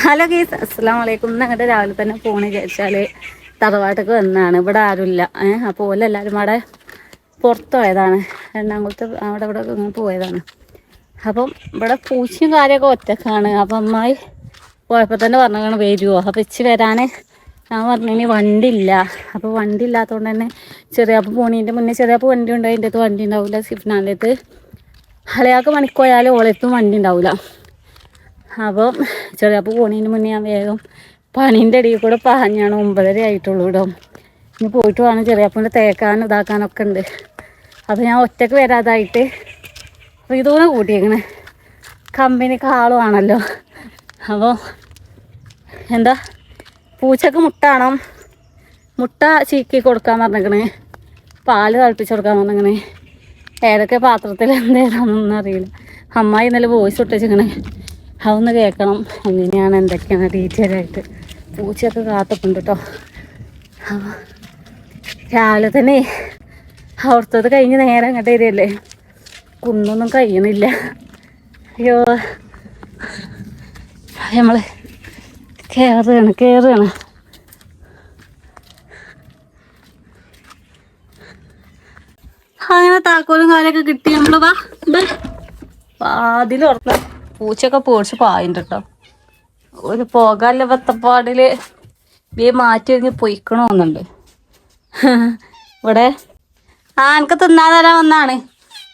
Hello ഗീസ്, അസ്സലാമു അലൈക്കും. ഞങ്ങളുടെ രാവിലെ തന്നെ പോണ് വിചാരിച്ചാൽ തറവാട്ടേക്ക് വന്നതാണ്. ഇവിടെ ആരുമില്ല. അപ്പോൾ എല്ലാവരും അവിടെ പുറത്ത് പോയതാണ്. എറണാകുളത്ത് അവിടെ ഇവിടെ ഇങ്ങനെ പോയതാണ്. അപ്പം ഇവിടെ പൂച്ചയും കാര്യമൊക്കെ ഒറ്റക്കാണ്. അപ്പം അമ്മായി പോയപ്പോൾ തന്നെ പറഞ്ഞാണ് വരുമോ. അപ്പം ഇച്ച് വരാൻ ഞാൻ പറഞ്ഞു വണ്ടി ഇല്ല. അപ്പോൾ വണ്ടി ഇല്ലാത്തതുകൊണ്ട് തന്നെ ചെറിയാപ്പ് പോണീൻ്റെ മുന്നേ ചെറിയാപ്പ് വണ്ടി ഉണ്ട്, അതിൻ്റെ അടുത്ത് വണ്ടി ഉണ്ടാവില്ല. സിഫ്നാൻ്റെ അടുത്ത് അളയാൾക്ക് പണിക്ക് ഓളെത്തും വണ്ടി ഉണ്ടാവില്ല. അപ്പം ചെറിയപ്പോൾ പോണതിന് മുന്നേ ഞാൻ വേഗം പണീൻ്റെ ഇടയിൽ കൂടെ പാഞ്ഞാണ്. 9:30 ആയിട്ടുള്ളൂ ഇടും. ഇനി പോയിട്ട് വേണം ചെറിയപ്പൻ്റെ തേക്കാനും ഇതാക്കാനൊക്കെ ഉണ്ട്. അപ്പോൾ ഞാൻ ഒറ്റയ്ക്ക് വരാതായിട്ട് ഇതൊന്നും കൂട്ടിയേക്കണേ. കമ്പനിക്ക് ആളുവാണല്ലോ. അപ്പോൾ എന്താ പൂച്ചക്ക് മുട്ട വേണം. മുട്ട ചീക്കി കൊടുക്കാൻ പറഞ്ഞേക്കണേ, പാല് തിളപ്പിച്ച് കൊടുക്കാൻ പറഞ്ഞേക്കണേ. ഏതൊക്കെ പാത്രത്തിൽ എന്താണെന്നൊന്നും അറിയില്ല. അമ്മായി ഇന്നലെ വോയിസ് ഇട്ടിച്ചിക്കണേ, അതൊന്ന് കേൾക്കണം. എങ്ങനെയാണ് എന്തൊക്കെയാണ് ഡീറ്റെയിലായിട്ട്. പൂച്ചയൊക്കെ കാത്തിട്ടുണ്ട് കേട്ടോ. രാവിലെ തന്നെ അവിടുത്തത് കഴിഞ്ഞ് നേരെ അങ്ങോട്ട് വരികയല്ലേ, കുന്നൊന്നും കഴിയണില്ല. അയ്യോ, നമ്മൾ കയറുകയാണ്. അങ്ങനെ താക്കോലും കാലൊക്കെ കിട്ടി. നമ്മൾ വാതിൽ തുറന്ന പൂച്ചയൊക്കെ പേടിച്ച് പായുണ്ട് കേട്ടോ. ഒരു പോകാല്ല വെത്തപ്പാടില് മാറ്റി കഴിഞ്ഞ് പൊയ്ക്കണമെന്നുണ്ട്. ഇവിടെ എനിക്ക് തിന്നാൻ തരാൻ വന്നാണ്.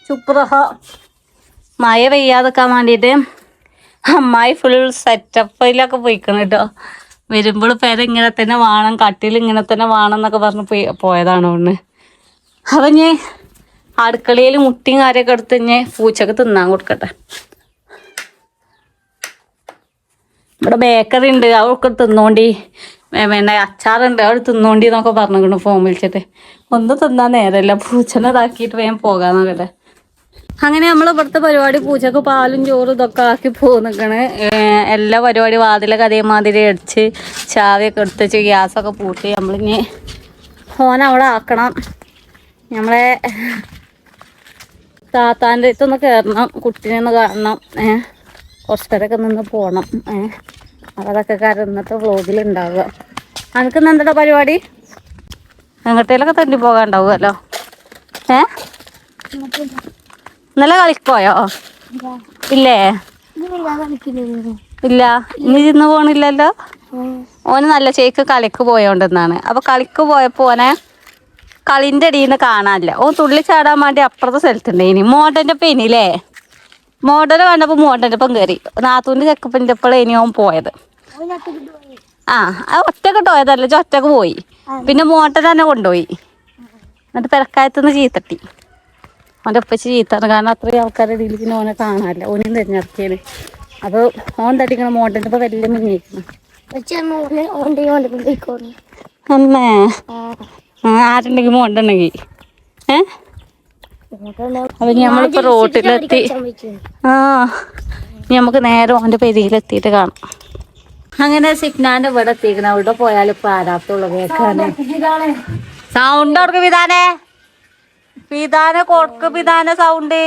ചുപ്രഹ മഴ പെയ്യാതെക്കാൻ വേണ്ടിയിട്ട് അമ്മായി ഫുൾ സെറ്റപ്പിലൊക്കെ പോയിക്കണം കേട്ടോ. വരുമ്പോൾ പേര ഇങ്ങനെ തന്നെ വേണം, കട്ടിൽ ഇങ്ങനെ തന്നെ വേണം എന്നൊക്കെ പറഞ്ഞ് പോയതാണ് ഒന്ന്. അപ്പം ഞാൻ അടുക്കളയിൽ മുട്ടിയും കാര്യമൊക്കെ എടുത്ത് ഞാൻ പൂച്ചക്ക് തിന്നാൻ കൊടുക്കട്ടെ. ഇവിടെ ബേക്കറി ഉണ്ട്, അവൾക്ക് തിന്നോണ്ടി. വേണ്ട അച്ചാറുണ്ട്, അവൾ തിന്നോണ്ടി എന്നൊക്കെ പറഞ്ഞിരിക്കണു ഫോൺ വിളിച്ചിട്ട്. ഒന്നും തിന്നാൻ നേരമല്ല, പൂച്ചനെ ഇതാക്കിയിട്ട് വേഗം പോകാൻ നോക്കട്ടെ. അങ്ങനെ നമ്മൾ ഇവിടുത്തെ പരിപാടി പൂച്ചക്ക് പാലും ചോറും ഇതൊക്കെ ആക്കി പോന്നിക്കണ്. എല്ലാ പരിപാടി വാതിലൊക്കെ അതേമാതിരി അടിച്ച് ചാവിയൊക്കെ എടുത്ത് വെച്ച് ഗ്യാസൊക്കെ പൂട്ടി നമ്മളിനി ഫോൺ അവിടെ ആക്കണം. നമ്മളെ താത്താൻ്റെ അടുത്തൊന്ന് കയറണം, കുട്ടീനെ ഒന്ന് കാണണം. കുറച്ച് നേരമൊക്കെ നിന്ന് പോകണം. അതൊക്കെ കാര്യം ഇന്നത്തെ വ്ലോഗിലുണ്ടാവുക. എനിക്കിന്ന് എന്താ പരിപാടി? എങ്ങോട്ടേലൊക്കെ തണ്ടി പോകാണ്ടാവുമല്ലോ. ഇന്നലെ കളിക്കോയോ? ഇല്ലേ? ഇല്ല, ഇനി ഇന്ന് പോണില്ലല്ലോ. ഓന് നല്ല ചേക്ക് കളിക്ക് പോയോണ്ടെന്നാണ്. അപ്പോൾ കളിക്ക് പോയപ്പോൾ ഓനെ കളിൻ്റെ അടിയിൽ നിന്ന് കാണാനില്ല. ഓൻ തുള്ളി ചാടാൻ വേണ്ടി അപ്പുറത്തെ സ്ഥലത്തുണ്ട്. ഇനി മോഡൻ്റെ ഒപ്പം ഇനിയില്ലേ, മോഡൽ കണ്ടപ്പോൾ മോഡൻ്റെ ഒപ്പം കയറി. നാത്തൂൻ്റെ ചെക്കപ്പിൻ്റെ ഒപ്പം ഇനി ഓൻ പോയത്. ഒറ്റക്ക് പോയതല്ല, ഒറ്റക്ക് പോയി. പിന്നെ മോട്ടർ തന്നെ കൊണ്ടുപോയി. എന്നിട്ട് പെരക്കായത്തുനിന്ന് ചീത്തട്ടി. ഓൻ്റെ ഒപ്പച്ച് ചീത്താണ്, കാരണം അത്രയും ആൾക്കാരുടെ ഇടയിൽ പിന്നെ ഓനെ കാണാനില്ല. ഓനെയും തിരഞ്ഞെടുക്കിയത്. അപ്പോൾ ഓൻ തട്ടിക്കണം മോട്ടൻ്റെ ഒപ്പം വലിയ മുന്നിരിക്കണം. അമ്മേ ആരുണ്ടെങ്കിൽ മോണ്ടുണ്ടെങ്കിൽ അപ്പം നമ്മളിപ്പോൾ റോട്ടിലെത്തി. ഇനി നമുക്ക് നേരെ ഓൻ്റെ പെരിയിലെത്തിയിട്ട് കാണാം. അങ്ങനെ സിഗ്നാൻ്റെ ഇവിടെ എത്തിക്കണം. അവിടെ പോയാലും ഇപ്പോൾ ആരാത്തുള്ളൂ കേൾക്കാന്. സൗണ്ട് കൊടുക്ക് വിധാനെ, വിധാനെ കൊടുക്ക് വിധാനെ സൗണ്ട്.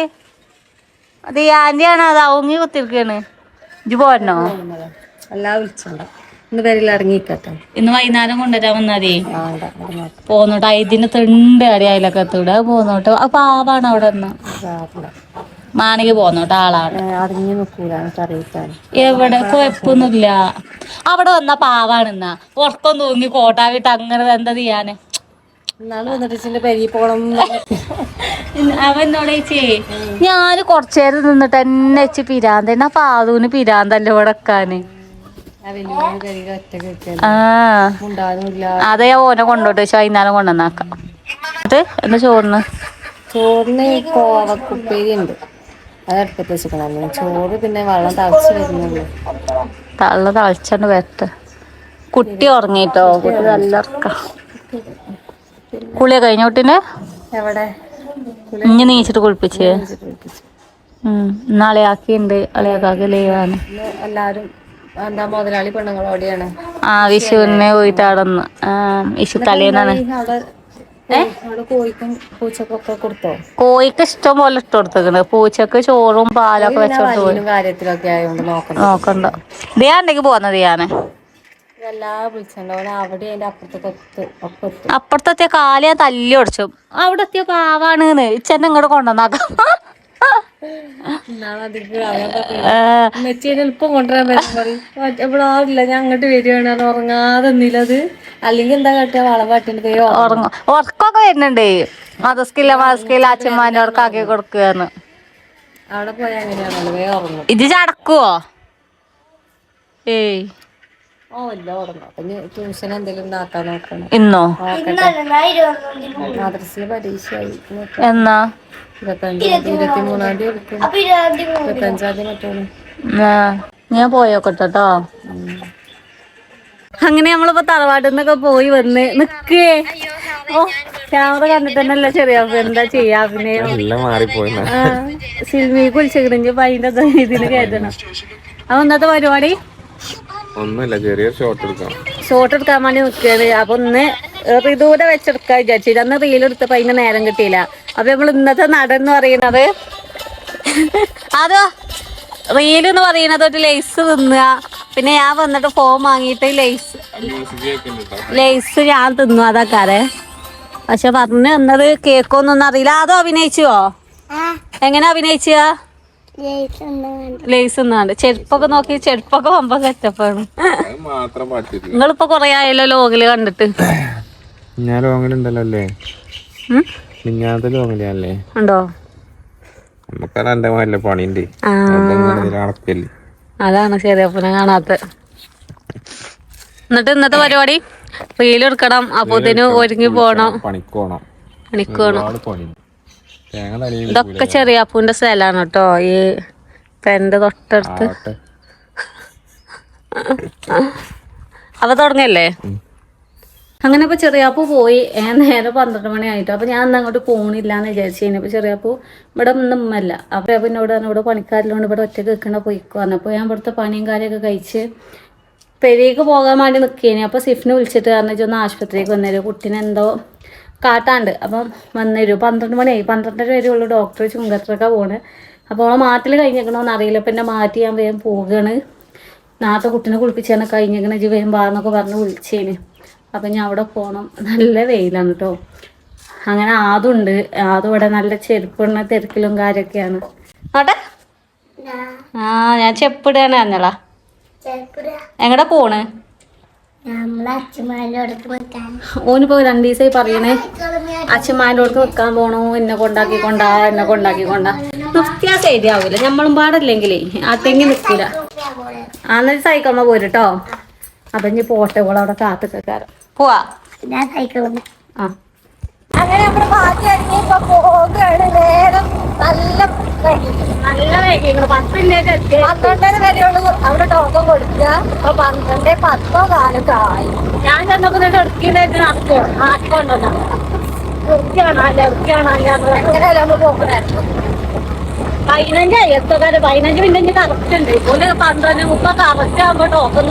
അത് ആൻ്റിയാണോ? അത് ഔങ്ങി കുത്തിരിക്കാണ്. ഇജ്ജ് പോരണോ? എല്ലാം വിളിച്ചോണ്ട ഇന്ന് പേരിൽ ഇറങ്ങിക്കട്ടെ. ഇന്ന് വൈകുന്നേരം കൊണ്ടുവരാൻ വന്നാലേ പോന്നോട്ടെ. ഇതിന് തെണ്ട് അടി അതിലൊക്കെ എത്തൂടെ പോന്നോട്ടെ. ആ പാവാണ് അവിടെ നിന്ന് മാണെങ്കിൽ പോന്നോട്ടെ. ആളാണ് അടങ്ങി നിൽക്കൂല. എവിടെ കുഴപ്പമൊന്നുമില്ല. അവിടെ വന്ന പാവാണെന്നാ ഉറക്കം തൂങ്ങി കോട്ടാവിട്ട് അങ്ങനെ എന്താ ചെയ്യാന്. അവൻ എന്നോട് ചോദിച്ചേ, ഞാൻ കുറച്ചേരം നിന്നിട്ട് എന്നെ വെച്ച് പിരാന്തന്നെ. ആ പാതൂന് പിരാന്തല്ല ഇവിടെ വെക്കാന്. അതെ ഓനെ കൊണ്ടോട്ട് വെച്ചാൽ വൈകുന്നേരം കൊണ്ടുവന്നാക്കാം. എന്നിട്ട് എന്താ ചോറിന് കോവക്കുപ്പേരി ഉണ്ട്, അത് അടുപ്പത്ത് വെച്ചിട്ടുണ്ടായിരുന്നു. ചോറ് പിന്നെ വെള്ളം തിളച്ച് വരുന്നുള്ളൂ. തിളച്ചണ്ട് വരട്ടെ. കുട്ടി ഉറങ്ങിട്ടോ, കുട്ടി നല്ല ഉറക്കം. കുളിയ കഴിഞ്ഞ കുട്ടീനെ എവിടെ ഇഞ്ഞ് നീച്ചിട്ട് കുളിപ്പിച്ചേ. നാളെ ആക്കിയുണ്ട്. അളിയാക്കാക്ക് ലീവാണ്. എല്ലാരും എന്താ മുതലാളി പെണ്ണുങ്ങളോടെയാണ് വിഷുവിനെ പോയിട്ട് അവിടെ നിന്ന്. വിഷു തലേന്നാണ്. അവിടെ കോഴിക്കും പൂച്ചക്കൊക്കെ കൊടുത്തോ? കോഴിക്ക് ഇഷ്ടം പോലെ ഇട്ട് കൊടുത്തേക്കണ്. പൂച്ചക്ക് ചോറും പാലൊക്കെ വെച്ചോടുത്ത് കാര്യത്തിലൊക്കെ ആയതുകൊണ്ട് നോക്കണ്ട. ദിയാണ്ടെങ്കിൽ പോന്നത് ഞാന് എല്ലാ വിളിച്ചോ അവിടെ അതിന്റെ അപ്പുറത്തെത്തിയ കാല് ഞാൻ തല്ലി ഒടിച്ചു. അവിടെ എത്തിയ പാവാണ് ഇച്ചെന്നെ ഇങ്ങോട്ട് കൊണ്ടുവന്നാക്കാം. എളുപ്പം കൊണ്ടുവരാൻ ഇവിടെ ആവില്ല. ഞാൻ അങ്ങോട്ട് വരികയാണ് ഉറങ്ങാതെ നിന്നത്. അല്ലെങ്കിൽ എന്താ കാട്ടിയ വളവാട്ടിന്റെ പേര് ഉറക്കൊക്കെ വരുന്നുണ്ട്. മതസ്കില്ല അച്ഛന്മാരുടെ അവിടെ ആക്കി കൊടുക്കുകയാണ്. അവിടെ പോയാ അങ്ങനെയാണല്ലോ വേഗം ഉറങ്ങും. ഇത് ചടക്കുവോ? ഏയ് ട്യൂഷൻ എന്തെങ്കിലും ഉണ്ടാക്കാൻ നോക്കണം. ഇന്നോ മദ്രസയില് പരീക്ഷയായി. എന്നാ 23-ാം തീയതി എടുക്കും. 25-ാം തീയതി മറ്റോളൂ. ഞാൻ പോയോക്കട്ടോ. അങ്ങനെ നമ്മളിപ്പോ തറവാട്ടിൽ നിന്നൊക്കെ പോയി വന്ന് നിക്കേ. ഓ ക്യാമറ കണ്ടിട്ടന്നല്ല ചെറിയ എന്താ ചെയ്യാ. പിന്നെ സിൽമി കുളിച്ചിടും അതിന്റെ ഇതിന് കയറ്റണം. അപ്പൊ ഇന്നത്തെ പരിപാടി ഒന്നുമില്ല, ചെറിയ ഷോട്ട് എടുക്കാൻ വേണ്ടി നിൽക്കുകയാണ്. അപ്പൊ ഒന്ന് റിതൂടെ വെച്ചെടുക്കാൻ വിചാരിച്ചില്ല. അന്ന് റീലെടുത്തപ്പോ അതിന് നേരം കിട്ടിയില്ല. അപ്പൊ നമ്മൾ ഇന്നത്തെ നടൻ എന്ന് പറയുന്നത് അതോ റീൽ എന്ന് പറയുന്നത് ഒരു ലേസ് തിന്നുക. പിന്നെ ഞാൻ വന്നിട്ട് ഫോൺ വാങ്ങിയിട്ട് ലേസ് ഞാൻ തിന്നു. അതൊക്കെ പക്ഷെ പറഞ്ഞു തന്നത് കേക്കൊന്നും അറിയില്ല. അതോ അഭിനയിച്ചുവോ? എങ്ങനെ അഭിനയിച്ച? ലേസ് ഒന്നാണ്ട് ചെരുപ്പൊക്കെ നോക്കി. ചെരുപ്പൊക്കെ വമ്പ സെറ്റപ്പാണ്. നിങ്ങളിപ്പോ കൊറേ ആയല്ലോ ലോകില് കണ്ടിട്ട്. ഉണ്ടോ? അതാണ് ചെറിയപ്പനെ കാണാത്ത. എന്നിട്ട് ഇന്നത്തെ പരിപാടി റീലെടുക്കണം. അപ്പോത്തിന് ഒരുങ്ങി പോണം. പണിക്കോണം. ഇതൊക്കെ ചെറിയാപ്പൂന്റെ സ്ഥലാണ് കേട്ടോ. ഈ പെന്റെ തൊട്ടടുത്ത്. അവ തുടങ്ങല്ലേ? അങ്ങനെ ഇപ്പൊ ചെറിയാപ്പൂ പോയി. നേരെ 12 മണി ആയിട്ടോ. അപ്പൊ ഞാൻ അന്ന് അങ്ങോട്ട് പോണില്ലാന്ന് വിചാരിച്ചു. അപ്പൊ ചെറിയാപ്പൂ ഇവിടെ ഒന്നുമല്ല. അപ്പൊ എന്നോട് ഇവിടെ പണിക്കാരിലോണ്ട് ഇവിടെ ഒറ്റ കേൾക്കണ പോയിക്കോ പറഞ്ഞപ്പോ ഞാൻ ഇവിടുത്തെ പണിയും കാര്യമൊക്കെ കഴിച്ച് പെരേക്ക് പോകാൻ വേണ്ടി നിൽക്കേനി. അപ്പൊ സിഫിനെ വിളിച്ചിട്ട് പറഞ്ഞു ഒന്ന് ആശുപത്രിക്ക് വന്നേരും, കുട്ടീനെ എന്തോ കാട്ടാണ്ട്. അപ്പം വന്നേരും. 12 മണിയായി. 12:30 വരെയുള്ളൂ ഡോക്ടർ ചുങ്കത്രക്ക പോണ്. അപ്പോൾ അവളെ മാറ്റിൽ കഴിഞ്ഞേക്കണോന്ന് അറിയില്ല. അപ്പം എന്നെ മാറ്റി ഞാൻ വേഗം പോവുകയാണ്. നാളത്തെ കുട്ടീനെ കുളിപ്പിച്ചാൽ കഴിഞ്ഞേക്കണ ജി വേഗം വാന്നൊക്കെ പറഞ്ഞ് വിളിച്ചേന്. അപ്പം ഞാൻ അവിടെ പോകണം. നല്ല വെയിലാണ് കേട്ടോ. അങ്ങനെ ആതുണ്ട്. ആതും ഇവിടെ നല്ല ചെരുപ്പിടുന്ന തിരക്കിലും കാര്യമൊക്കെയാണ്. ആട്ടെ ഞാൻ ചെപ്പിടുകയാണ് പറഞ്ഞോളാ. എങ്ങടെ പോണ്? ഓനിപ്പോ 2 ദിവസമായി പറയണേ അച്ഛന്മാരുടെ അടുത്ത് നിൽക്കാൻ പോണോ, എന്നെ കൊണ്ടാക്കിക്കൊണ്ടാ. നിർത്തിയാ ശരിയാവൂല. നമ്മളും പാടില്ലെങ്കിലേ ആ തെങ്ങി നിൽക്കൂല. അന്നൊരു സൈക്കിളിന് പോരുട്ടോ. അപ്പൊ ഇനി പോട്ടെ. ഓളെ അവിടെ കാത്തുക്കാരം പോവാ. ആ അങ്ങനെ നമ്മള് മാറ്റി ഇറങ്ങി ഇപ്പൊ പോവുകയാണ്. നേരം നല്ല വൈകിങ്ങള് 12:00 വരെയുള്ളൂ അവിടെ ടോക്കൺ കൊടുക്കുക. അപ്പൊ 12:10 കാലൊക്കെ ആയി. ഞാൻ ചെന്നപ്പോ ഇറക്കിയിട്ട് നടക്കുമോ ആക്കൊണ്ടോ എങ്ങനെയല്ല നമ്മള് പോകണായിരുന്നു. 15 എത്തോക്കാര് 15 മിനിറ്റ് കറക്റ്റ് ഉണ്ട്. ഇതുപോലെ 12:30 കറക്റ്റ് ആകുമ്പോ ടോക്കൺ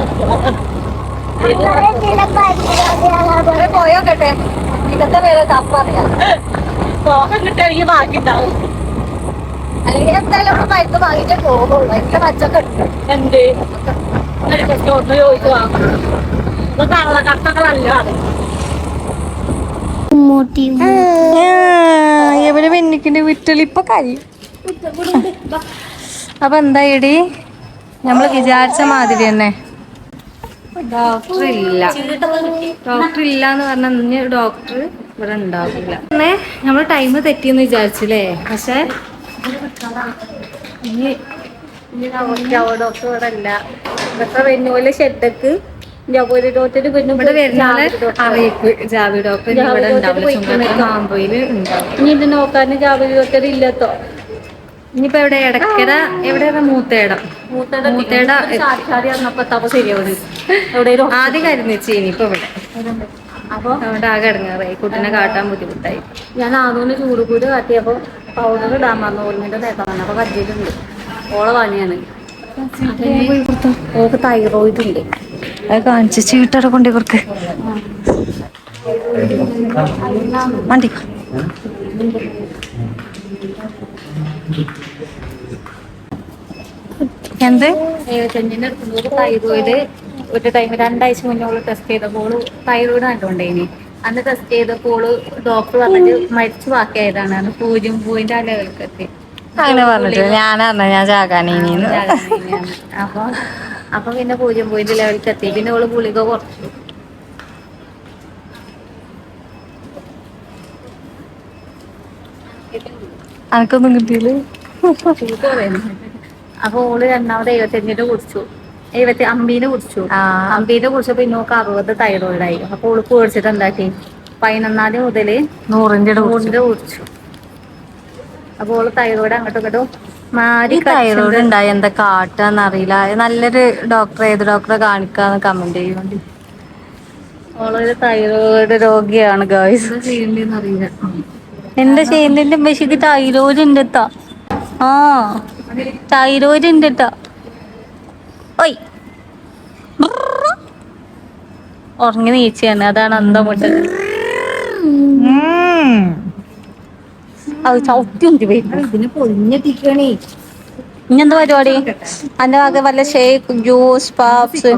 പോയോക്കട്ടെ. ഇന്നത്തെ പേരെ തപ്പറിയാം. ടോക്കൺ കിട്ടുകയാണെങ്കിൽ ബാക്കി ഉണ്ടാവും. അല്ലെങ്കിൽ എന്തായാലും ഇവിടെ മരുന്ന് വാങ്ങിട്ടേ പോകുള്ളൂ. എന്റെ പച്ചൊക്കെ ഉണ്ട്. എന്ത് ഒന്ന് ചോദിച്ചു വാങ്ങണം. കള്ളക്കട്ടകളല്ലാണ്. എവിടെ പെണ്ണിക്കിന്റെ വിറ്റലിപ്പൊ കഴിയും. അപ്പൊ എന്തായിടി നമ്മള് വിചാരിച്ച മാതിരി തന്നെ ഡോക്ടർ ഇല്ലാന്ന് പറഞ്ഞ ഡോക്ടർ ഇവിടെ ഉണ്ടാവില്ല. പിന്നെ നമ്മള് ടൈം തെറ്റിയെന്ന് വിചാരിച്ചില്ലേ. പക്ഷെ ഡോക്ടർ ഇവിടെ അല്ല. ഇവിടുത്തെ വെന്നുപോലെ ഷെഡക്ക് ഇവിടെ വരുന്ന അറിയിപ്പ് ജാവി ഡോക്ടർ ഇവിടെ ഉണ്ടാവില്ല. ഇനി ഇത് നോക്കാൻ ജാവി ഡോക്ടർ ഇല്ലത്തോ. ഇനിയിപ്പോ എവിടെ ഇടക്കര എവിടെയാണ് മൂത്തേട ആദ്യം കരുന്നിച്ച് ഇനിയിപ്പോ ഇവിടെ അപ്പൊ അവിടെ ആകെ ഇടങ്ങാറായി. കുട്ടീനെ കാട്ടാൻ ബുദ്ധിമുട്ടായി. ഞാൻ ആദ്യം ചൂടുകൂട് കാട്ടിയപ്പോ പൗഡർ ഇടാൻ പറഞ്ഞു. ഓർമ്മയുടെ നേട്ടമാണ്. അപ്പൊ കജ്ജിയിലുണ്ട്. ഓളെ പണിയാണ്. ഓക്ക് തൈറോയിഡ് ഉണ്ട്. അത് കാണിച്ച് ചീട്ടട കൊണ്ടേ കൊടുക്ക്. വണ്ടി എന്ത് ചെന്നിന്റെ തൈറോയിഡ് ഒരു ടൈം 2 ആഴ്ച മുന്നോള് ടെസ്റ്റ് ചെയ്തപ്പോൾ തൈറോയിഡ് കണ്ടുകൊണ്ടേനി. അന്ന് ടെസ്റ്റ് ചെയ്തപ്പോൾ ഡോക്ടർ പറഞ്ഞിട്ട് മരിച്ചു ബാക്കിയായതാണ്. അന്ന് 0.0 ആ ലെവലിലേക്ക് എത്തി. അങ്ങനെ പറഞ്ഞിട്ട് ഞാനറിഞ്ഞ ഞാൻ ചാകാനീന്ന്. അപ്പൊ അപ്പൊ പിന്നെ 0.0 ലെവലിലേക്ക് എത്തി. പിന്നെ ഓള് ഗുളിക കുറച്ചു. അനക്കൊന്നും കിട്ടിയില്ല. അപ്പൊ ഓള് രണ്ടാമത് 75 കുടിച്ചു, 50 കുടിച്ചു. ആ 50 കുടിച്ചപ്പോ ഇന്നോക്ക് 60 തൈറോയിഡായി. അപ്പൊ ഓള് പേടിച്ചിട്ട് എന്താക്കി 11-ാം തീയതി മുതല് 100ന്റെ 100 കുടിച്ചു. അപ്പൊ ഓള് തൈറോയിഡ് അങ്ങോട്ടും ഇങ്ങോട്ടും മാറി ഈ തൈറോയ്ഡ് കച്ചിണ്ട്. ഉണ്ടായി എന്താ കാട്ടാന്ന് അറിയില്ല. നല്ലൊരു ഡോക്ടറെ ഏത് ഡോക്ടറെ കാണിക്കാന്ന് കമന്റ് ചെയ്യുന്നുണ്ട്. ഓളൊരു തൈറോയിഡ് രോഗിയാണ് ഗായ്സ്. ചെയ്യണ്ടെന്ന് അറിയില്ല. എന്താ ചെയ്യുന്നതിന്റെ മെഷിക്ക് തൈറോയിഡ് ഉണ്ട് ട്ടാ. ആ തൈറോയിഡ് ഉണ്ട് ട്ടാ. ഓയ് ഉറങ്ങി നീച്ചാണ്, അതാണ് അന്തം വിട്ട്. അത് ചവിട്ടി ഒന്തി പോയി. ഇതിന് പൊളിഞ്ഞെത്തിക്കണേ. ഇനി എന്താ പരിപാടി? അതിന്റെ വക വല്ല ഷേക്ക്, ജ്യൂസ്, പാപ്സ്.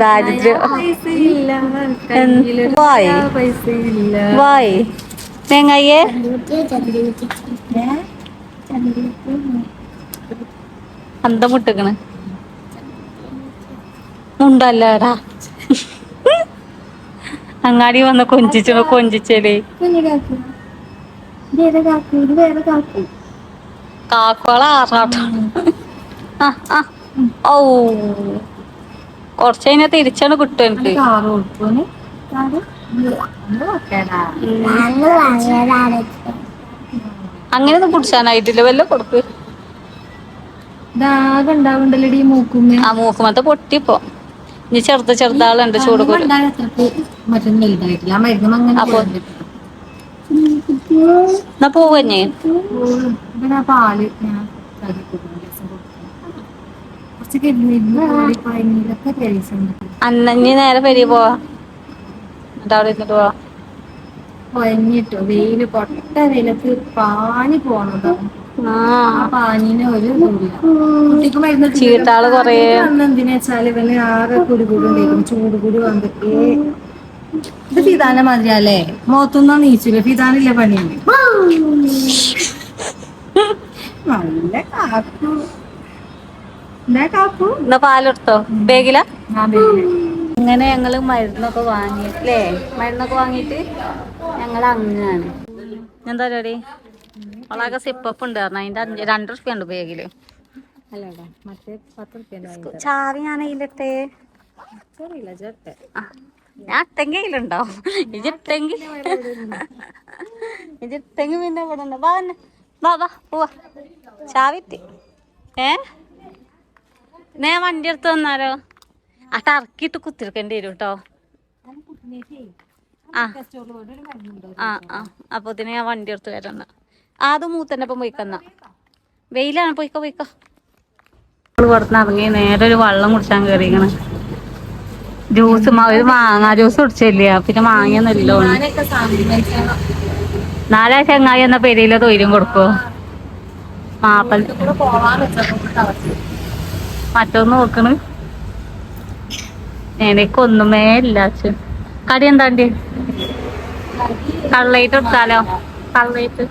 ദാരിദ്ര്യം. വായ് വായ് തേങ്ങയ്യേ അന്തം വിട്ടിക്കണ് ഉണ്ടല്ലേടാ. അങ്ങാടി വന്ന് കൊഞ്ചിച്ചേലേ കാക്കോള ആറാട്ടം. ഓ കുറച്ച് കഴിഞ്ഞാൽ തിരിച്ചാണ് കിട്ടും എനിക്ക്. അങ്ങനെയൊന്നും കുടിച്ചാനായിട്ടില്ല, വല്ല കൊടുക്ക്. ദാഗം ഉണ്ടാവുണ്ടല്ലോടി മൂക്കുമ്മ. ആ മൂക്കുമത്തെ പൊട്ടിപ്പോ. ഇനി ചെറുതാളുണ്ട് ചൂട് കൂടി. അപ്പൊ എന്നാ പോവഞ്ഞേ പാല് അന്നഞ്ഞ് നേരെ പെരിയ പോവാ. എന്നിട്ട് അവിടെ ഇരുന്നിട്ട് പോവാ. കൊഴഞ്ഞിട്ടോ വെയില് പൊട്ട വെയിലത്ത് പാനി പോണതോ. ആ പാനീനെ ഒരു കുട്ടിക്ക് മരുന്ന് ചീട്ടാള് കൊറേ വന്ന എന്തിനാ വെച്ചാല് ഇവന് ആകെ കുരുകുരുണ്ടായിരിക്കും. ചൂട് കുരു വന്നിട്ട് ഇത് ഫിദാന മതിയല്ലേ. മുഖത്തൊന്നും നീച്ചില്ല. ഫിദാനില്ല പണിയുണ്ട്. നല്ല കാക്കു. എന്താ കാക്കു? എന്നാ പാലെടുത്തോ ബേഗില. ആ ബേഗില്. ഇങ്ങനെ ഞങ്ങള് മരുന്നൊക്കെ വാങ്ങിയിട്ടില്ലേ. മരുന്നൊക്കെ വാങ്ങിയിട്ട് ഞങ്ങൾ അങ്ങാണ്. എന്താ പരിപാടി? വളാകെ സിപ്പപ്പ് ഉണ്ട് കാരണം അതിന്റെ 2 റുപ്യ ഉണ്ട് ബേഗില്. അല്ലടാ മറ്റേ 10 റുപ്യ ചാവി ഞാൻ അതിലിട്ടേ. ഞാൻ ഇട്ടെങ്കിലുണ്ടോ ഇജിട്ടെങ്കിൽ പിന്നെ ഇവിടെ ഉണ്ട്. വാ പോവാ. ചാവിത്തി നേ വണ്ടി എടുത്ത് വന്നാലോ. ആ ടർക്കിയിട്ട് കുത്തിരിക്കേണ്ടി വരും കേട്ടോ. അപ്പൊ ഇതിന് ഞാൻ വണ്ടി എടുത്ത് വരന്ന. അത് മൂത്തന്നെ ഇപ്പം പോയിക്കന്ന വെയിലാണ്. പോയിക്കോ പുറത്തുനിന്ന് ഇറങ്ങി നേരെ ഒരു വെള്ളം കുടിച്ചാൻ കയറിയിരിക്കണ്. ജ്യൂസ് ഒരു മാങ്ങ ജ്യൂസ് കുടിച്ചില്ല. പിന്നെ മാങ്ങയൊന്നുമില്ലോ. 4 ചങ്ങായി എന്ന പെരിയിലെ തൊയിലും കൊടുക്കോ. മാപ്പൽ മറ്റൊന്ന് നോക്കണ്. എനിക്കൊന്നുമേ ഇല്ല. കടി എന്താണ്ടി കള്ളേറ്റ് എടുത്താലോ. കള്ളേറ്റ്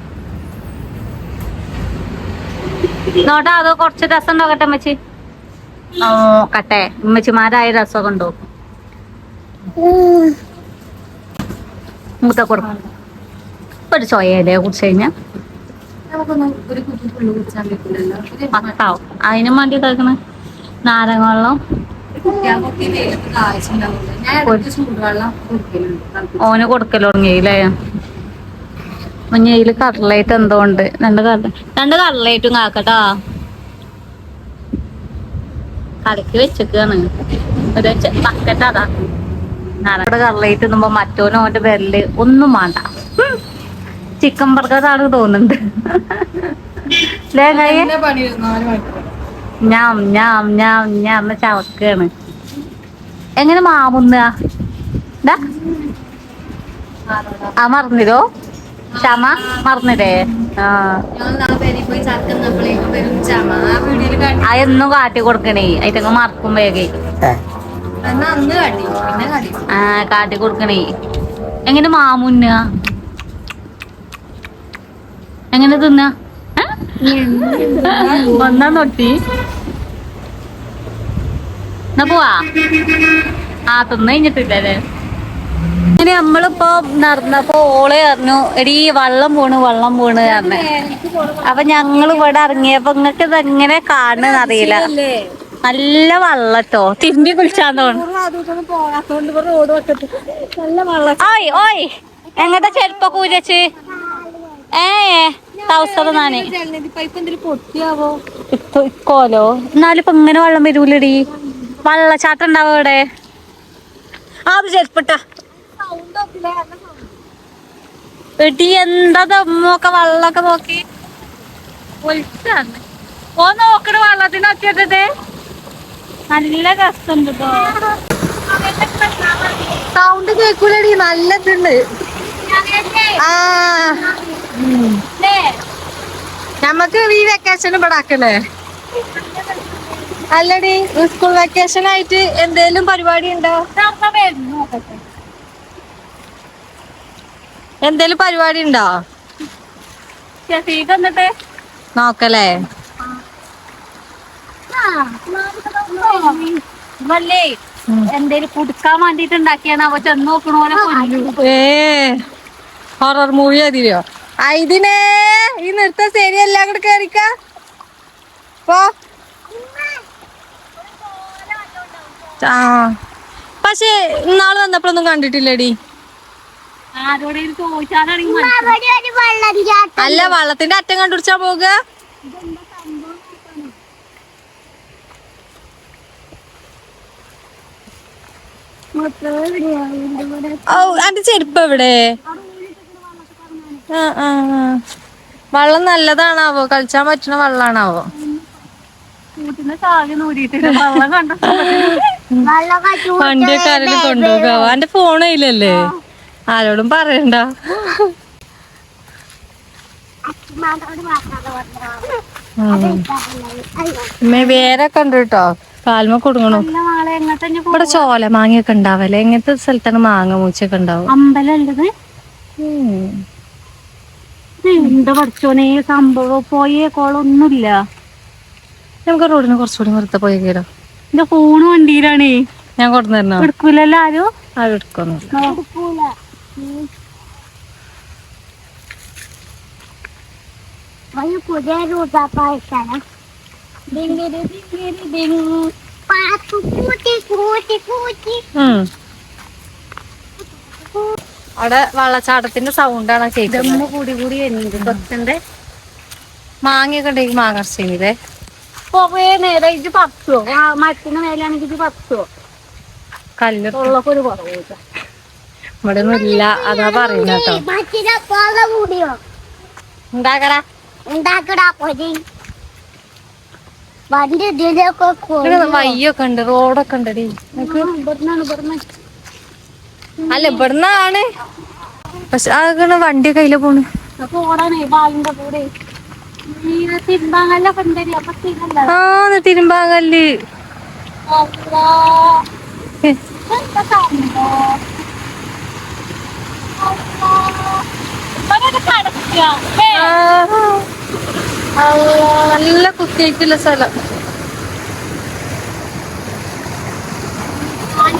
നോട്ടാ. അതോ കുറച്ച് രസം നോക്കട്ടെ അമ്മച്ചി. നോക്കട്ടെ ഉമ്മച്ചിമാരായ രസമൊക്കെ ഉണ്ടോ. മൂത്ത കൊടുക്കും ഒരു ചോയല്ലേ കുടിച്ച് കഴിഞ്ഞാൽ പത്താവും. അതിനും വേണ്ടി തേക്കണ നാരങ്ങ വെള്ളം. ഓന് കൊടുക്കൽ തുടങ്ങിയില്ലേ. മഞ്ഞയില് കടലയിട്ട് എന്തോ ഉണ്ട്. 2 കടലയിട്ടും കാക്കട്ടാ. കലക്കി വെച്ചേക്കാണ് ഒരു ബക്കറ്റ്. അതാ ഞാനവിടെ കടലയിട്ട് തിന്നുമ്പോ മറ്റോനും ഓന്റെ വിരല് ഒന്നും വേണ്ട. ചിക്കൻ ബർഗറാണ് തോന്നുന്നുണ്ട്. ഞാൻ ചവക്കാണ്. എങ്ങനെ മാമുന്ന ദാ. ആ മറന്നിരോ ചമ മറന്നിരേ ആ പോയി ചാക്കുന്നപ്പോഴേക്കും വരും ചമ ആ വീഡിയോയിൽ കാട്ടി അതൊന്നും കാട്ടി കൊടുക്കണേ അയിട്ടങ്ങ് മറക്കും വേഗേ എന്നാ അന്ന് കാട്ടി പിന്നെ കാട്ടി ആ കാട്ടി കൊടുക്കണേ എങ്ങനെ മാമുന്ന എങ്ങനെ തിന്ന ഒന്നാ നൊട്ടി എന്നാ പോവാ ആ തിന്ന് കഴിഞ്ഞിട്ടില്ലല്ലേ ഇങ്ങനെ നമ്മളിപ്പോ നടന്നപ്പോ ഓളെ പറഞ്ഞു എടീ വള്ളം പോണ് പറഞ്ഞു അപ്പൊ ഞങ്ങൾ ഇവിടെ ഇറങ്ങിയപ്പോ ഇങ്ങക്ക് ഇതെങ്ങനെ കാണുന്ന അറിയില്ല നല്ല വള്ളട്ടോ തിരുമ്പി കുളിച്ചാന്ന് തോന്നുന്നു ഓയ് ഓയ് എങ്ങട്ടാ ചെരുപ്പൊക്കെ ഊരച്ച് ടൗസർ നാണേ പൊട്ടിയാവോ ഇക്കോലോ എന്നാലും ഇപ്പൊ ഇങ്ങനെ വെള്ളം വരൂലടി വള്ളച്ചാട്ടം ഉണ്ടാവോ ഇവിടെ അത് ചെരുപ്പിട്ട എടി എന്താ ദമ്മൊക്കെ വെള്ളമൊക്കെ നോക്കി ഒലിച്ചാണ് ഓ നോക്കണ വെള്ളത്തിന് ഒറ്റത് നല്ല രസമുണ്ട് കേട്ടോ സൗണ്ട് കേൾക്കൂലടി നല്ലതുണ്ട് ആ നമ്മക്ക് ഈ വെക്കേഷൻ ഇവിടെ ആക്കല്ലേ അല്ലടി സ്കൂൾ വെക്കേഷൻ ആയിട്ട് എന്തേലും പരിപാടി ഉണ്ടോ എന്തേലും പരിപാടി ഉണ്ടോ എന്നിട്ട് നോക്കല്ലേ വല്ലേ എന്തേലും കുടുക്കാൻ വേണ്ടിട്ട് ഉണ്ടാക്കിയാണ് അവ ചെന്ന് നോക്കണ പോലെ ഹൊറർ മൂവി അതിരോ ഇതിനെ ഈ നൃത്തം ശരിയല്ല അങ്ങോട്ട് കേറിക്ക പോ പക്ഷെ ഇന്നാള് വന്നപ്പോഴൊന്നും കണ്ടിട്ടില്ലടി ആരോടെയും ചോദിച്ചാലാണെങ്കിൽ അല്ല വള്ളത്തിന്റെ അറ്റം കണ്ടുപിടിച്ചാ പോക ഓ അന്റെ ചെരുപ്പ് എവിടെ വള്ളം നല്ലതാണാവോ കളിച്ചാൻ പറ്റുന്ന വള്ളാണാവോ വണ്ടിയൊക്കെ ആരെങ്കിലും കൊണ്ടുപോകാവോ എന്റെ ഫോണില്ലല്ലേ ആരോടും പറയണ്ട വേരൊക്കെ ഉണ്ട് കേട്ടോ കാൽമ കൊടുങ്ങണു ഇവിടെ ചോല മാങ്ങയൊക്കെ ഉണ്ടാവല്ലേ എങ്ങനത്തെ സ്ഥലത്താണ് മാങ്ങ മൂച്ചൊക്കെ ഉണ്ടാവും അമ്പലല്ലത് എന്താ പഠിച്ചോനെ സംഭവം പോയേ കോളൊന്നുമില്ല നമുക്ക് റോഡിന് കുറച്ചുകൂടി നിർത്ത പോയി കയറോ എന്റെ ഫോണ് വണ്ടിയിലാണേ ഞാൻ കൊടുന്നിരുന്നോ എടുക്കൂലല്ലോ ആരും ആരും എടുക്കൊന്നുമില്ല പുതിയ രൂപ അവിടെ വെള്ളച്ചാട്ടത്തിന്റെ സൗണ്ടാണ് കേൾക്കുന്നത് കൂടി കൂടി വരുന്നുണ്ട് കൊച്ചന്റെ മാങ്ങയൊക്കെ ഉണ്ടെങ്കിൽ മാങ്ങ അരച്ചേ കൊറേ നേരം ഇത് പത്തോ മരത്തിന് മേലാണെങ്കിൽ ഇത് പത്തോ കല്ലുള്ളൊക്കെ ഒരു കുറവില്ല ഇവിടെ ഒന്നും ഇല്ല അതാ പറയുന്ന കേട്ടോ ഉണ്ടാക്കടാ വയ്യൊക്കെ ഉണ്ട് റോഡൊക്കെ ഉണ്ടടി അല്ല ഇവിടുന്നാണ് പക്ഷെ അതൊക്കെ വണ്ടി കയ്യില് പോണ് തിരുമ്പാങ്കല്ല് നല്ല കുത്തിയിട്ടുള്ള സ്ഥലം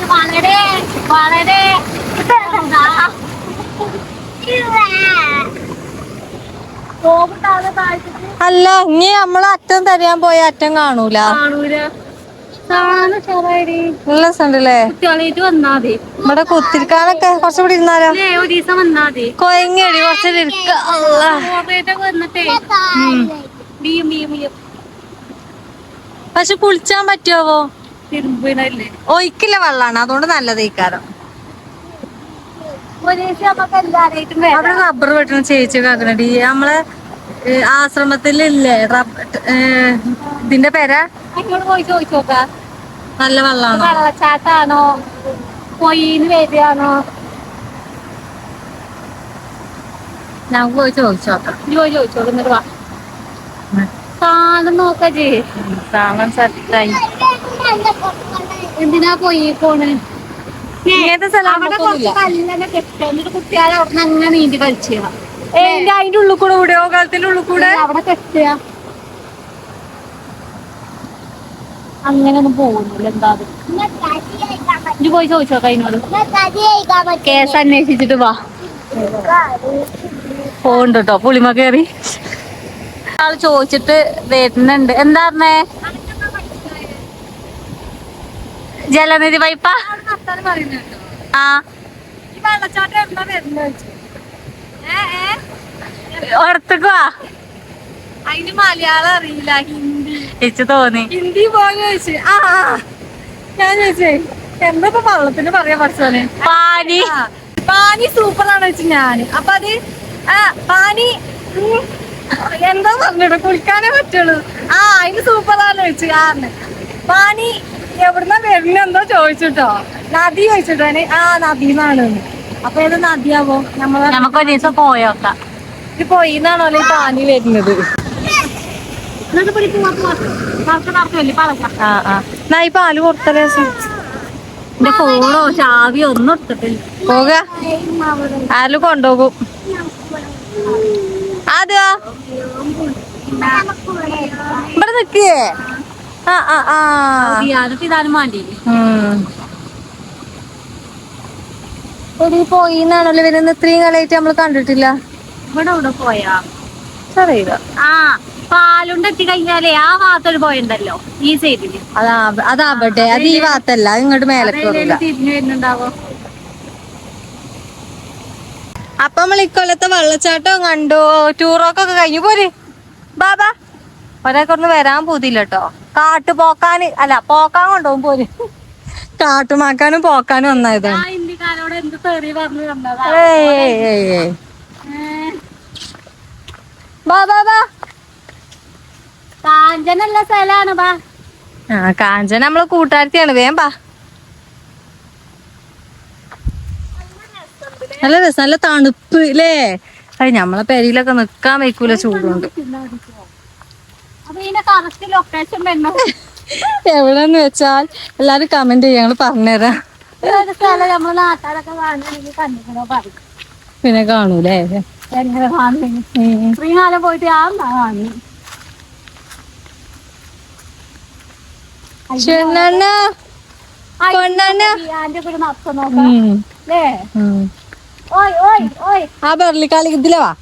വളരെ വളരെ അല്ല ഇനി നമ്മള് അറ്റം തരാൻ പോയ അറ്റം കാണൂല നല്ല രസമുണ്ടല്ലേ വന്നാതി ഇവിടെ കുത്തിരിക്കാനൊക്കെ കുറച്ചുകൂടി ഇരുന്നാലോ ഒരു ദിവസം വന്നാതി കൊയങ്ങടി കുറച്ചുകൂടി ഇരിക്ക വന്നിട്ടേ പക്ഷെ കുളിച്ചാൻ പറ്റുമോ തിരുമ്പിനല്ലേ ഒഴിക്കില്ല വെള്ളാണ് അതുകൊണ്ട് നല്ലത് ഇക്കാരം അവിടെ റബ്ബർ വെട്ടണ ചേച്ചിയൊക്കെ ആക്കണടി നമ്മളെ ആശ്രമത്തിലില്ലേ ഇതിന്റെ പേര അങ്ങോട്ട് പോയി ചോദിച്ചോക്കാ നല്ല വെള്ളാണോ വെള്ളച്ചാട്ടാണോ പൊയിന്ന് വരികയാണോ? നമുക്ക് പോയി ചോദിച്ചോക്കാം. നീ പോയി ചോദിച്ചോളൂ, എന്നിട്ട് വാ. കാണും നോക്കജി. കാണാൻ സെറ്റായി. എന്തിനാ പോയി പോണ്? ഇങ്ങനത്തെ സ്ഥലം അവിടെ കുറച്ച് കല്ലനെ കെട്ടുക, എന്നിട്ട് കുട്ടികളെ അവിടെ നിന്ന് അങ്ങനെ നീന്തി കളിച്ചുക. അതിന്റെ ഉള്ളിൽ കൂടെ വിടുക, കാലത്തിന്റെ ഉള്ളിൽ കൂടെ അവിടെ കെട്ടുക. അങ്ങനെയൊന്നും പോകുന്നില്ല. എന്താ ഇജ്ജ് പോയി ചോദിച്ചോക്ക അതിനോട്. കേസ് അന്വേഷിച്ചിട്ട് വാ. പോണ്ട് കേട്ടോ പുളിമ കേറി. ആള് ചോദിച്ചിട്ട് വരുന്നുണ്ട്. എന്താ പറഞ്ഞേ? ജലനിധി പൈപ്പാ? ആ ഓർത്തക്ക് വാ. അതിന് മലയാളം അറിയില്ല, ഹിന്ദി ഇച്ച് തോന്നി. ഹിന്ദി പോലെ ചോദിച്ചു. ഞാൻ ചോദിച്ചേ എന്താ ഇപ്പൊ വള്ളത്തിന് പറയാ പഠിച്ചോനെ? പാനി. പാനി സൂപ്പറാണ് വെച്ചു ഞാന്. അപ്പൊ അത് പാനി എന്താ പറഞ്ഞിട്ട് കുളിക്കാനേ പറ്റുള്ളൂ. അതിന് സൂപ്പറാണ് വെച്ചു. പാനി എവിടുന്നാ വരുന്ന എന്തോ ചോദിച്ചിട്ടോ, നദി ചോദിച്ചിട്ടോ. നദിന്നാണ്. അപ്പൊ ഏത് നദിയാവോ? നമുക്ക് ഒരു ദിവസം പോയോക്കാം. ഇത് പോയിന്നാണോ ഈ പാനി വരുന്നത്? ഈ പാല് കൊടുത്തേ എന്റെ ഫോണോ ചാവിയോ ഒന്നും എടുത്തിട്ടില്ല. പോക ആരും കൊണ്ടുപോകും. അതെയോ ഇവിടെ നിക്കേ. ഇതാനും വേണ്ടി പോയിന്നാണല്ലോ വരുന്ന. ഇത്രയും കാലമായിട്ട് നമ്മള് കണ്ടിട്ടില്ല. ഇവിടെ ഇവിടെ പോയാ അറിയില്ല. പാലുണ്ട് എത്തി കഴിഞ്ഞാലേ ആ ഭാഗത്തൊരു പോയുണ്ടല്ലോ ഈ സൈഡില്. അതവിടെ അത് ഈ ഭാഗത്തല്ല, ഇങ്ങോട്ട് മേലേക്ക് തിരിഞ്ഞു വരുന്നുണ്ടാവോ? അപ്പൊ നമ്മൾ ഇക്കൊല്ലത്തെ വെള്ളച്ചാട്ടം കണ്ടു. ടൂറൊക്കെ കഴിഞ്ഞു. പോര് ബാബാ. ഒരാൾക്കൊന്ന് വരാൻ പോതില്ല കേട്ടോ. കാട്ടു പോക്കാന് അല്ല, പോക്കാൻ കൊണ്ടുപോകും. പോര് കാട്ടുമാക്കാനും പോക്കാനും ഒന്നായതാണ്. ഇന്ത്യക്കാരോട് എന്ത് തെറി പറഞ്ഞു തന്നതാ. ബാബാ കാഞ്ചനല്ല സ്ഥലാണ്. ബാ. കാഞ്ചന നമ്മളെ കൂട്ടുകാരത്തിയാണ്. വേമ്പാ. നല്ല രസം, നല്ല തണുപ്പ് അല്ലേ? അത് നമ്മളെ പെരിയിലൊക്കെ നിക്കാൻ വെക്കൂല, ചൂടുണ്ട്. അപ്പൊ ഇതിന്റെ കറക്റ്റ് ലൊക്കേഷൻ വരുന്ന എവിടെന്ന് വെച്ചാൽ എല്ലാരും കമന്റ് ചെയ്യും, ഞങ്ങള് പറഞ്ഞുതരാം. സ്ഥലം നമ്മളെ നാട്ടുകാരൊക്കെ കാണുകയാണെങ്കിൽ കണ്ടിക്കണോ പറയും. പിന്നെ കാണൂലേ? എങ്ങനെ കാണുന്നു? ഇത്രയും കാലം പോയിട്ട് ആ കാണുന്നു. ആ ബെർലിക്കാളി ഇതിലെ വാ.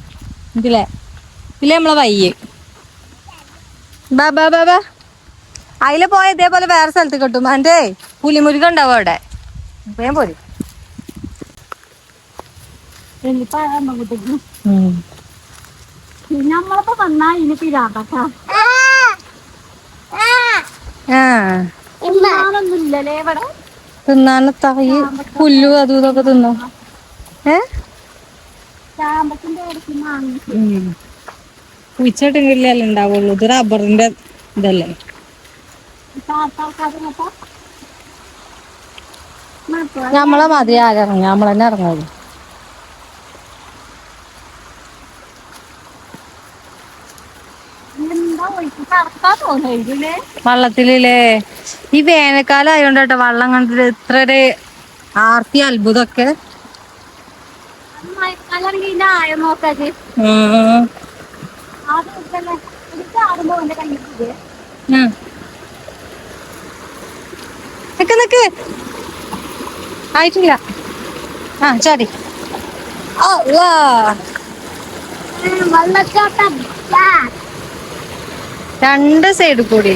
ഇതിലെ നമ്മളെ വയ്യേ. ബാബാ ബാബാ അതിലെ പോയ ഇതേപോലെ വേറെ സ്ഥലത്ത് കിട്ടും. എന്റെ പുലിമുരുക ഉണ്ടാവും അവിടെ. വേഗം പോരും. നമ്മളിപ്പോ വന്നാ ഇനി പിരാണ്ടൊക്കെ ഇല്ലല്ലേ ഇവിടെ തിന്നാനത്താ ഈ പുല്ലു അതും ഇതൊക്കെ തിന്നോ? കുഴിച്ചിട്ടില്ല ഉണ്ടാവുള്ളൂ. ഇത് റബ്ബറിന്റെ ഇതല്ലേ? നമ്മളെ മതി ആകെ ഇറങ്ങി, നമ്മളെന്നെ ഇറങ്ങുള്ളൂ. വള്ളത്തിലേ ഈ വേനൽക്കാലം ആയോണ്ടോ വള്ളം കണ്ടിട്ട് ഇത്ര ഒരു ആർത്തി അത്ഭുതമൊക്കെ. നിക്ക് ആയിട്ടില്ല. ചാടി. രണ്ട് സൈഡ് കൂടി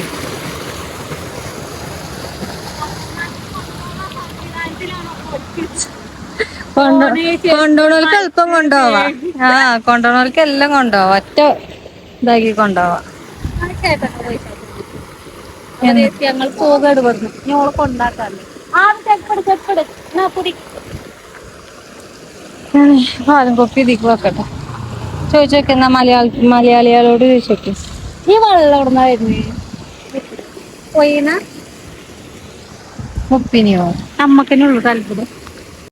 കൊണ്ടോണോൽക്ക് എളുപ്പം കൊണ്ടുപോവാ. കൊണ്ടോണോൽക്ക് എല്ലാം കൊണ്ടുപോവാ. ഒറ്റ ഇതാക്കി കൊണ്ടുപോവാ. ഞങ്ങൾ പോകേട് പറഞ്ഞു. ഞങ്ങളെ കൊണ്ടാക്കാല്ലേ പാലും കൊപ്പി ഇതിക്ക് വെക്കട്ടെ. ചോദിച്ചോക്കെ എന്നാ മലയാളികളോട് ചോദിച്ചോക്കെ. ഈ വെള്ളം എവിടുന്നാ വരുന്നേ? പോയിന്ന ഉപ്പിനെയോ? നമ്മക്കന്നെ ഉള്ളു താല്പര്യം.